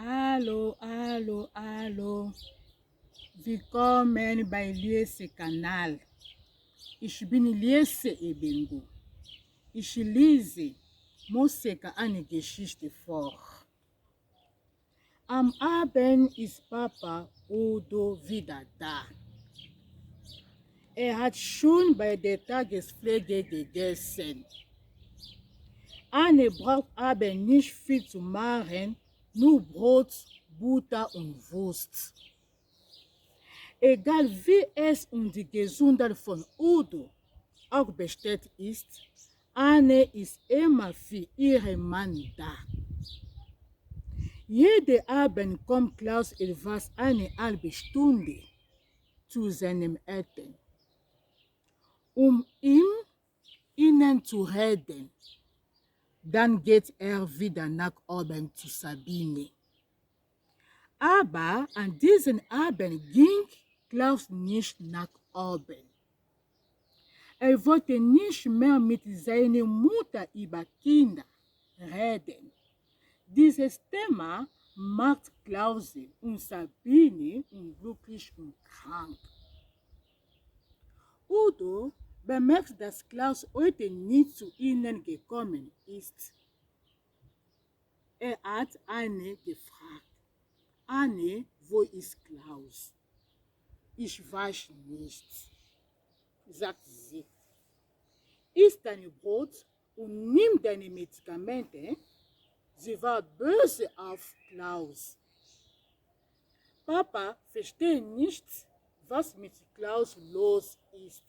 Hallo, hallo, hallo. Willkommen bei Liese Kanal. Ich bin Liese Ebengu. Ich lese Moseka eine Geschichte vor. Am Abend ist Papa Udo wieder da. Er hat schon bei der Tagespflege gegessen. Anne braucht aber nicht viel zu machen, nur Brot, Butter und Wurst. Egal wie es um die Gesundheit von Udo auch bestellt ist, Anne ist immer für ihren Mann da. Jeden Abend kommt Klaus etwas eine halbe Stunde zu seinem Eltern, um ihnen zu reden. Dann geht er wieder nach oben zu Sabine. Aber an diesem Abend ging Klaus nicht nach oben. Er wollte nicht mehr mit seiner Mutter über Kinder reden. Dieses Thema macht Klaus und Sabine unglücklich und krank. Udo bemerkt, dass Klaus heute nicht zu ihnen gekommen ist. Er hat Anne gefragt: Anne, wo ist Klaus? Ich weiß nicht, sagt sie. Iss dein Brot und nimm deine Medikamente. Sie war böse auf Klaus. Papa versteht nicht, was mit Klaus los ist.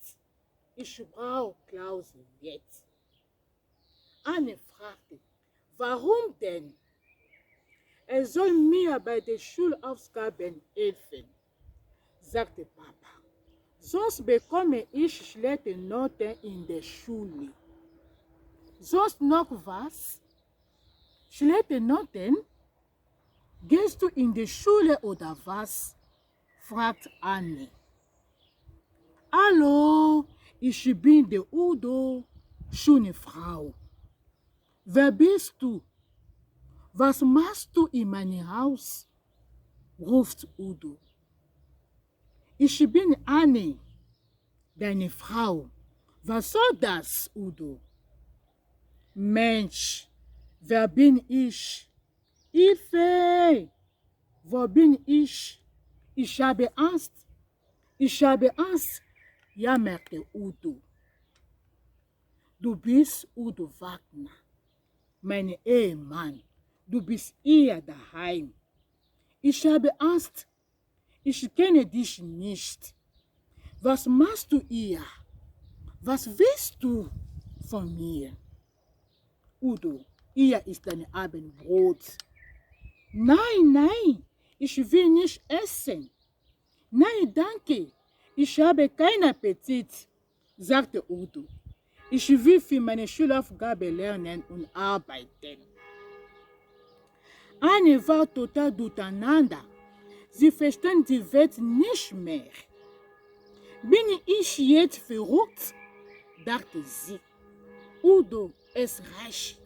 Ich brauche Klaus jetzt. Anne fragte: Warum denn? Er soll mir bei den Schulaufgaben helfen, sagte Papa. Sonst bekomme ich schlechte Noten in der Schule. Sonst noch was? Schlechte Noten? Gehst du in die Schule oder was? Fragt Anne. Hallo, ich bin der Udo, schöne Frau. Wer bist du? Was machst du in meinem Haus? Ruft Udo. Ich bin Anne, deine Frau. Was soll das, Udo? Mensch, wer bin ich? Hilfe! Wo bin ich? Ich habe Angst. Ich habe Angst, jammerte Udo. Du bist Udo Wagner, mein Ehemann. Du bist hier daheim. Ich habe Angst. Ich kenne dich nicht. Was machst du hier? Was willst du von mir? Udo, hier ist dein Abendbrot. Nein, nein, ich will nicht essen. Nein, danke, ich habe keinen Appetit, sagte Udo. Ich will für meine Schulaufgabe lernen und arbeiten. Anne war total durcheinander. Sie verstehen die Welt nicht mehr. Bin ich jetzt verrückt? Dachte sie. Udo, es reicht.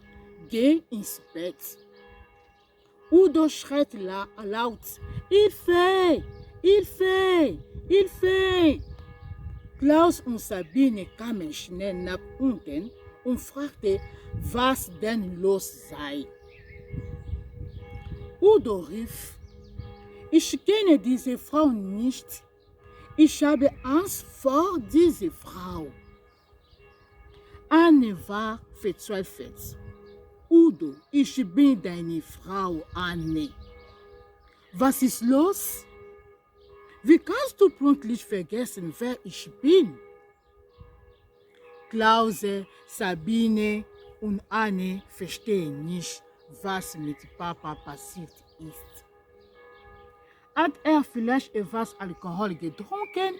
Geh ins Bett. Udo schreit laut: Hilfe! Hilfe! Hilfe! Klaus und Sabine kamen schnell nach unten und fragten, was denn los sei. Udo rief: Ich kenne diese Frau nicht. Ich habe Angst vor dieser Frau. Anne war verzweifelt. Udo, ich bin deine Frau, Anne. Was ist los? Wie kannst du plötzlich vergessen, wer ich bin? Klause, Sabine und Anne verstehen nicht, was mit Papa passiert ist. Hat er vielleicht etwas Alkohol getrunken?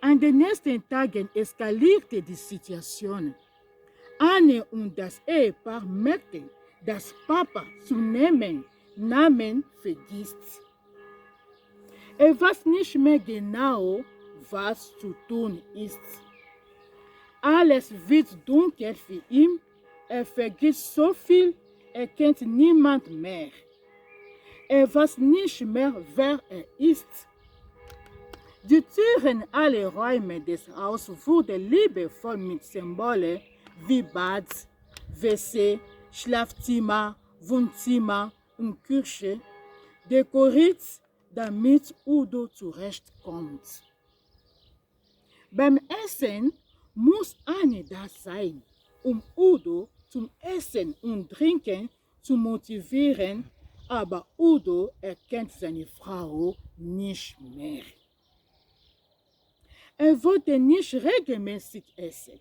An den nächsten Tagen eskalierte die Situation. Anne und das Ehepaar merkten, dass Papa zunehmend Namen vergisst. Er weiß nicht mehr genau, was zu tun ist. Alles wird dunkel für ihn. Er vergisst so viel. kent niemand meer. Was nicht mehr, wer ist. Die Türen aller Räume des Hauses wurden liebevoll mit Symbolen wie Bad, WC, Schlafzimmer, Wohnzimmer und Küche dekoriert, damit Udo zurechtkommt. Beim Essen muss Anne da sein, Udo zum Essen und Trinken zu motivieren, aber Udo erkennt seine Frau nicht mehr. Wollte nicht regelmäßig essen.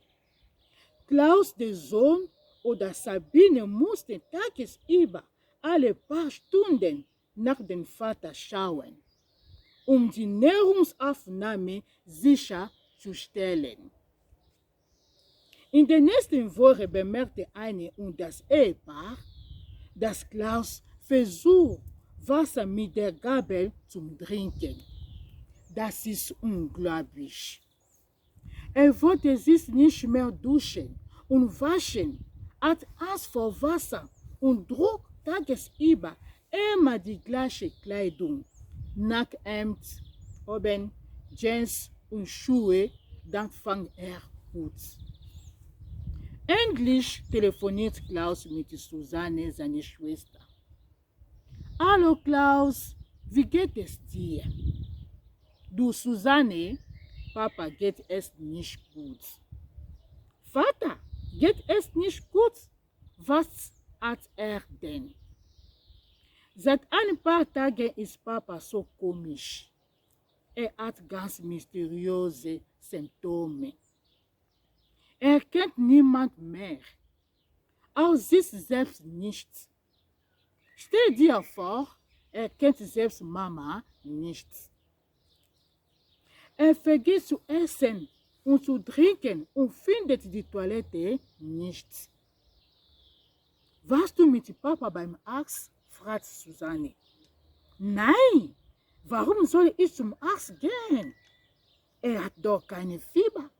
Klaus, der Sohn, oder Sabine mussten tagsüber alle paar Stunden nach dem Vater schauen, die Nahrungsaufnahme sicherzustellen. In der nächsten Woche bemerkte Anne und das Ehepaar, dass Klaus versucht, Wasser mit der Gabel zum Trinken. Das ist unglaublich. Wollte sich nicht mehr duschen und waschen, hat Angst vor Wasser und trug tagsüber immer die gleiche Kleidung. Nackhemd, oben, Jeans und Schuhe, dann fang gut. Endlich telefoniert Klaus mit Susanne, seine Schwester. Hallo Klaus, wie geht es dir? Du Susanne, Papa geht es nicht gut. Vater, geht es nicht gut? Was hat denn? Seit ein paar Tagen ist Papa so komisch. Hat ganz mysteriöse Symptome. Kennt niemand mehr. Auch sich selbst nicht. Stell dir vor, kennt selbst Mama nicht. Vergisst zu essen und zu trinken und findet die Toilette nicht. Warst du mit Papa beim Arzt? Fragt Susanne. Nein, warum soll ich zum Arzt gehen? Hat doch keine Fieber.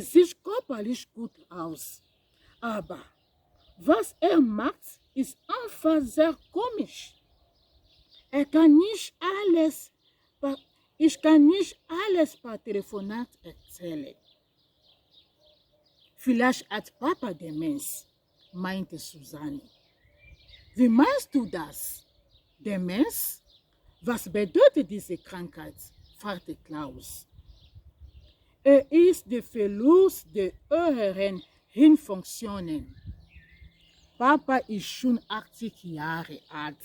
Sieht körperlich gut aus. Aber was macht, ist einfach sehr komisch. Ich kann nicht alles per Telefonat erzählen. Vielleicht hat Papa Demenz, meinte Susanne. Wie meinst du das? Demenz? Was bedeutet diese Krankheit? Fragte Klaus. Ist der Verlust der höheren Hirnfunktionen. Papa ist schon 80 Jahre alt.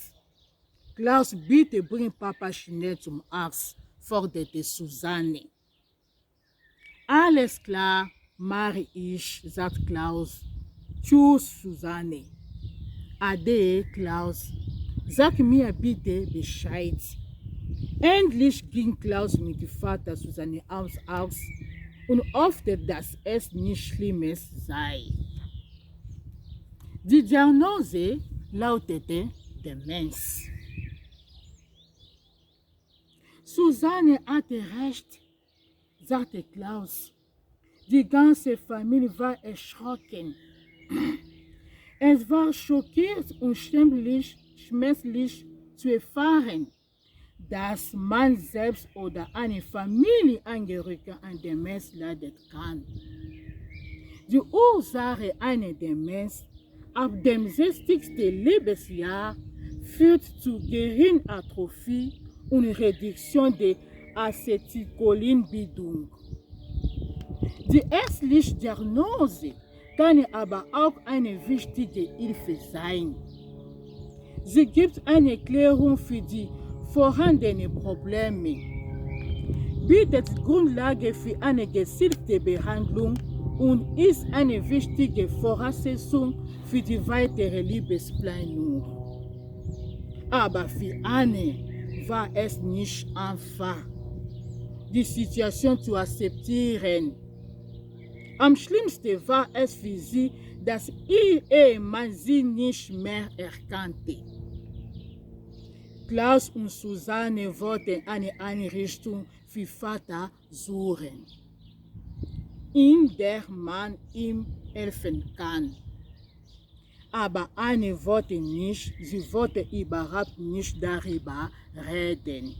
Klaus, bitte bring Papa schnell zum Arzt, forderte Susanne. Alles klar, mache ich, sagt Klaus. Tschüss, Susanne. Ade, Klaus. Sag mir bitte Bescheid. Endlich ging Klaus mit Vater Susanne aus und hoffte, dass es nichts Schlimmes sei. Die Diagnose lautete Demenz. Susanne hatte recht, sagte Klaus. Die ganze Familie war erschrocken. Es war schockiert und schmerzlich zu erfahren, dass man selbst oder eine Familienangehörige an Demenz leiden kann. Die Ursache einer Demenz ab dem 60. Lebensjahr führt zu Gehirnatrophie und Reduktion der Acetylcholinbildung. Die ärztliche Diagnose kann aber auch eine wichtige Hilfe sein. Sie gibt eine Erklärung für die vorhandenen Probleme, bietet Grundlage für eine gezielte Behandlung und ist eine wichtige Voraussetzung für die weitere Lebensplanung. Aber für Anne war es nicht einfach, die Situation zu akzeptieren. Am schlimmsten war es für sie, dass ihr Ehemann sie nicht mehr erkannte. Klaus und Susanne wollten eine Einrichtung für Vater suchen, in der man ihm helfen kann. Aber Anne wollte nicht, sie wollte überhaupt nicht darüber reden.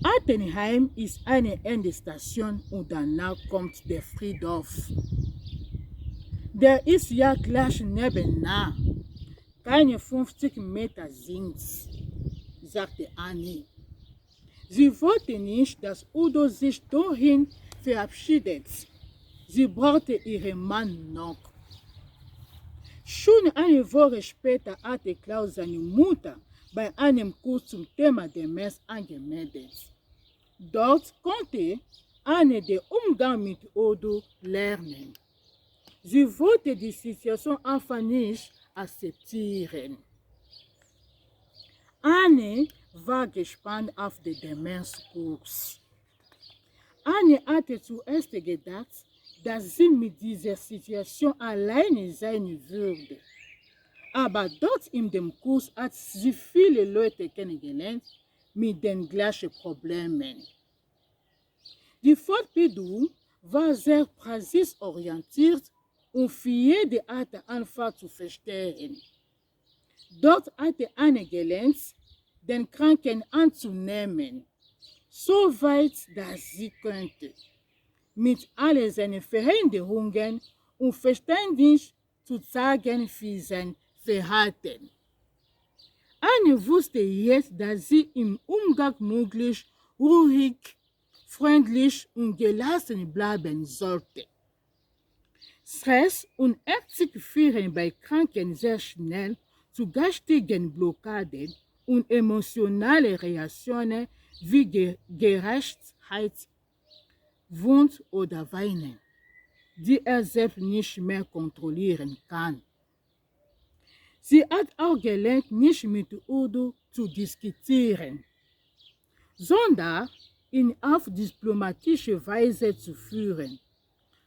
Altenheim ist eine Endstation und danach kommt der Friedhof. Der ist ja gleich nebenan. Keine 50 Meter sind's, sagte Annie. Sie wollte nicht, dass Udo sich dahin verabschiedet. Sie brauchte ihren Mann noch. Schon eine Woche später hatte Klaus seine Mutter bei einem Kurs zum Thema Demenz angemeldet. Dort konnte Anne den Umgang mit Udo lernen. Sie wollte die Situation einfach nicht akzeptieren. Anne war gespannt auf den Demenzkurs. Anne hatte zuerst gedacht, dass sie mit dieser Situation alleine sein würde. Aber dort in dem Kurs hat sie viele Leute kennengelernt mit den gleichen Problemen. Die Fortbildung war sehr praxisorientiert und für jede Art einfach zu verstehen. Dort hatte Anne gelernt, den Kranken anzunehmen, soweit dass sie könnte, mit all seinen Veränderungen und Verständnis zu zeigen für sein Verhalten. Anne wusste jetzt, dass sie im Umgang möglichst ruhig, freundlich und gelassen bleiben sollte. Stress und Hektik führen bei Kranken sehr schnell zu geistigen Blockaden und emotionalen Reaktionen wie Gerechtheit, Wut oder Weinen, die er selbst nicht mehr kontrollieren kann. Sie hat auch gelernt, nicht mit Udo zu diskutieren, sondern ihn auf diplomatische Weise zu führen,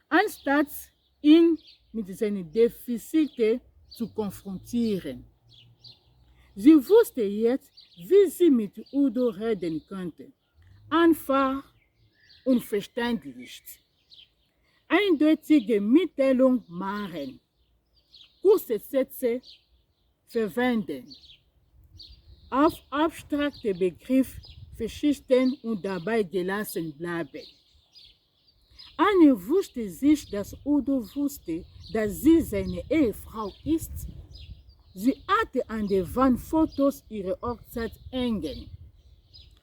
anstatt ihn mit seinen Defiziten zu konfrontieren. Sie wusste jetzt, wie sie mit Udo reden könnte. Einfach und verständlich. Eindeutige Mitteilung machen. Kurze Sätze verwenden. Auf abstrakte Begriffe verzichten und dabei gelassen bleiben. Anne wusste sich, dass Udo wusste, dass sie seine Ehefrau ist. Sie hatte an der Wand Fotos ihrer Hochzeit hängen.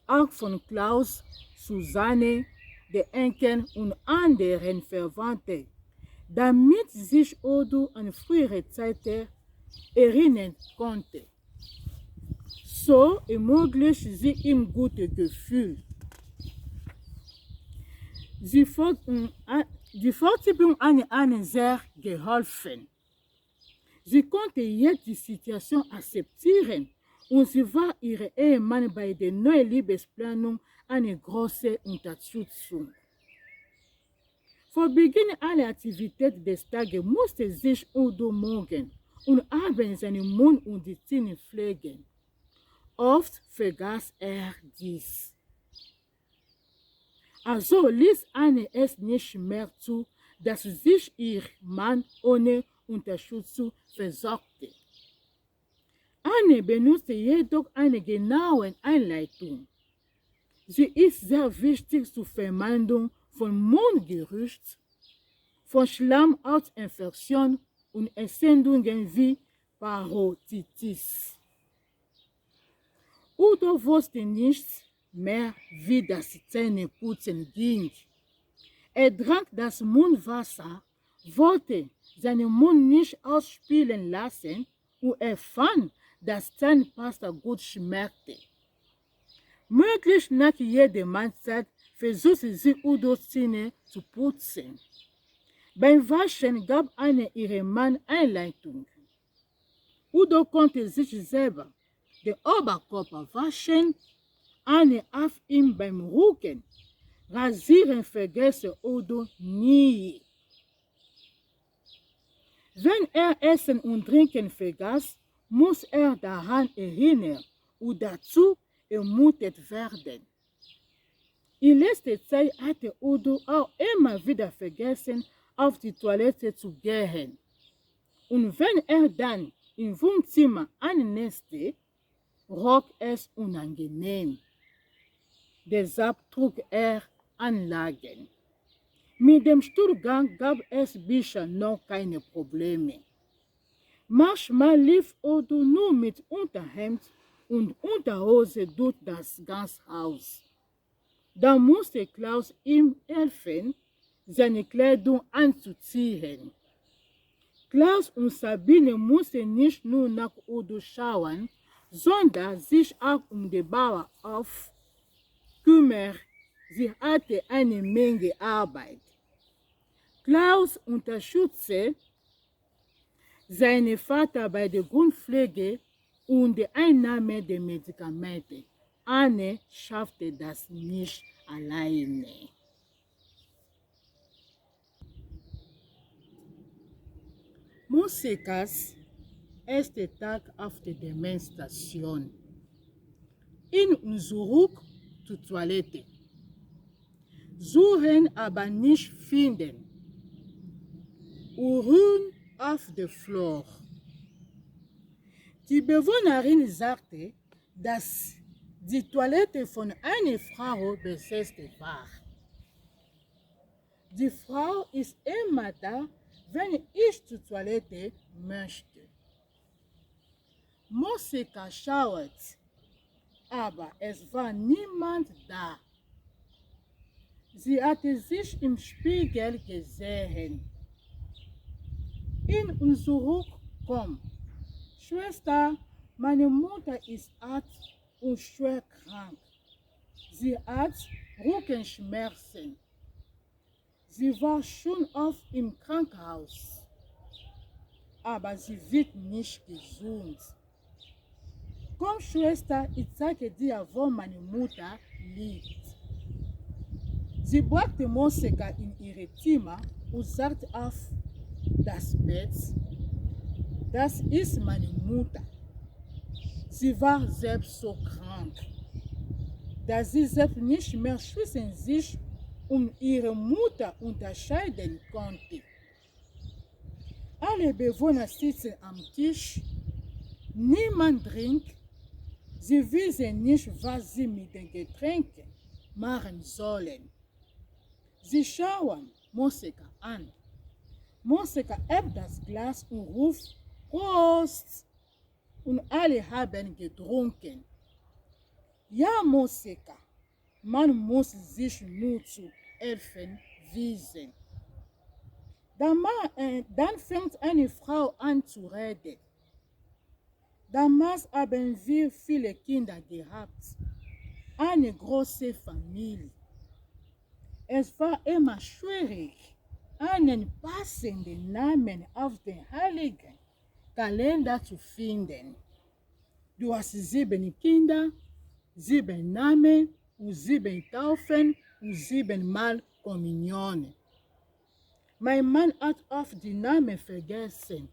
Auch von Klaus, Susanne, der Enkel und anderen Verwandten, damit sich Udo an frühere Zeiten erinnern konnte. So ermöglichte sie ihm gutes Gefühl. Die Fortbildung hat Anne sehr geholfen. Sie konnte jetzt die Situation akzeptieren und sie war ihrem Ehemann bei der neuen Liebesplanung eine große Unterstützung. Vor Beginn aller Aktivitäten des Tages musste sich Udo morgen und abends seinen Mund und die Zähne pflegen. Oft vergaß er dies. Also ließ Anne es nicht mehr zu, dass sich ihr Mann ohne Unterstützung versorgte. Anne benutzte jedoch eine genaue Einleitung. Sie ist sehr wichtig zur Vermeidung von Mundgerücht, von Schleimhautinfektionen und Entzündungen wie Parotitis. Udo wusste nicht mehr, wie das Zähneputzen ging. Er trank das Mundwasser, wollte seinen Mund nicht ausspülen lassen und er fand, dass Zahnpasta gut schmeckte. Möglichst nach jeder Mahlzeit versuchte sie Udos Zähne zu putzen. Beim Waschen gab Anne ihrem Mann Einleitung. Udo konnte sich selber den Oberkörper waschen. Anne half ihm beim Rücken. Rasieren vergesse Udo nie. Wenn er Essen und Trinken vergaß, muss er daran erinnern und dazu ermutigt werden. In letzter Zeit hatte Udo auch immer wieder vergessen, auf die Toilette zu gehen. Und wenn dann im Wohnzimmer annässte, roch es unangenehm. Deshalb trug Anlagen. Mit dem Stuhlgang gab es bisher noch keine Probleme. Manchmal lief Odo nur mit Unterhemd und Unterhose durch das ganze Haus. Da musste Klaus ihm helfen, seine Kleidung anzuziehen. Klaus und Sabine mussten nicht nur nach Odo schauen, sondern sich auch um den Bauer kümmern. Sie hatte eine Menge Arbeit. Klaus unterstützte seinen Vater bei der Grundpflege und der Einnahme der Medikamente. Anne schaffte das nicht alleine. Monsekas erster Tag auf der Demensstation. In und zurück zur Toilette. Suchen, aber nicht finden. Urin auf der Flur. Die Bewohnerin sagte, dass die Toilette von einer Frau besetzt war. Die Frau ist immer da, wenn ich zur Toilette möchte. Monseka schaut, aber es war niemand da. Sie hatte sich im Spiegel gesehen. In und zurück, komm. Schwester, meine Mutter ist alt und schwer krank. Sie hat Rückenschmerzen. Sie war schon oft im Krankenhaus, aber sie wird nicht gesund. Komm, Schwester, ich zeige dir, wo meine Mutter liegt. Sie brachte Monseka in ihre Zimmer und sagte auf das Bett, das ist meine Mutter. Sie war selbst so krank, dass sie selbst nicht mehr zwischen sich und ihre Mutter unterscheiden konnte. Alle Bewohner sitzen am Tisch, niemand trinkt. Sie wissen nicht, was sie mit den Getränken machen sollen. Sie schauen Monseka an. Monseka hebt das Glas und ruft Prost! Und alle haben getrunken. Ja, Monseka, man muss sich nur zu helfen wissen. Dann fängt eine Frau an zu reden. Damals haben wir viele Kinder gehabt, eine große Familie. Es war immer schwierig, einen passenden Namen auf den heiligen Kalender zu finden. Du hast 7 Kinder, 7 Namen und 7 Taufen und 7 Mal Kommunion. Mein Mann hat oft die Namen vergessen.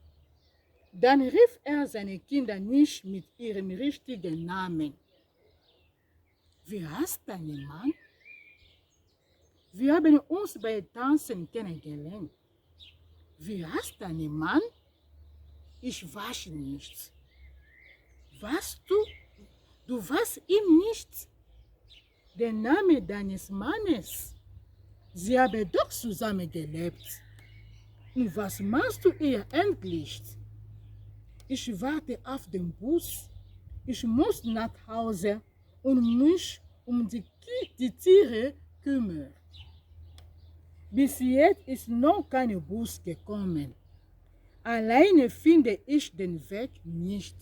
Dann rief er seine Kinder nicht mit ihrem richtigen Namen. Wie heißt dein Mann? Wir haben uns bei Tanzen kennengelernt. Wie heißt dein Mann? Ich weiß nicht. Weißt du? Du weißt ihm nicht den Namen deines Mannes. Sie haben doch zusammen gelebt. Und was machst du ihr endlich? Ich warte auf den Bus. Ich muss nach Hause und mich um die Tiere kümmern. Bis jetzt ist noch kein Bus gekommen. Alleine finde ich den Weg nicht.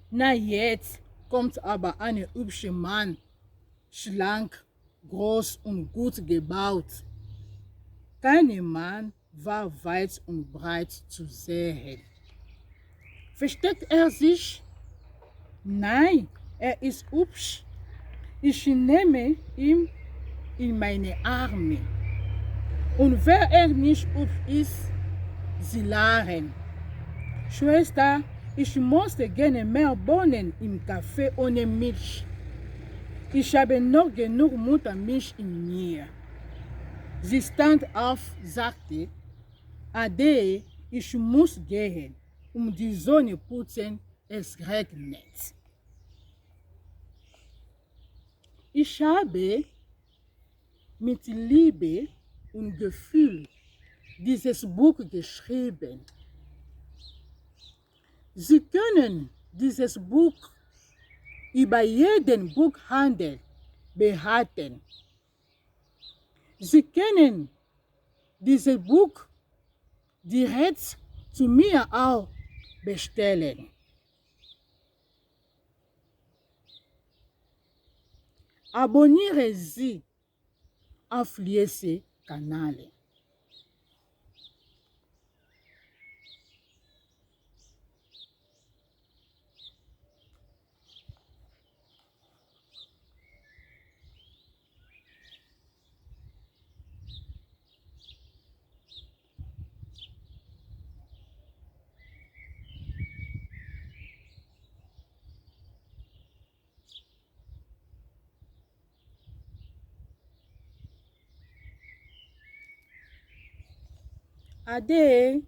Na jetzt kommt aber ein hübscher Mann, schlank, groß und gut gebaut. Kein Mann war weit und breit zu sehen. Versteckt er sich? Nein, er ist hübsch. Ich nehme ihn in meine Arme. Und wer er nicht hübsch ist, sie lachen. Schwester, ich möchte gerne mehr Bohnen im Kaffee ohne Milch. Ich habe noch genug Muttermilch in mir. Sie stand auf, sagte, Ade, Ich muss gehen, die Sonne putzen, es regnet. Ich habe mit Liebe und Gefühl dieses Buch geschrieben. Sie können dieses Buch über jeden Buchhandel behalten. Sie können dieses Buch direkt zu mir auch bestellen. Abonnez-vous auf ce canal. Ade.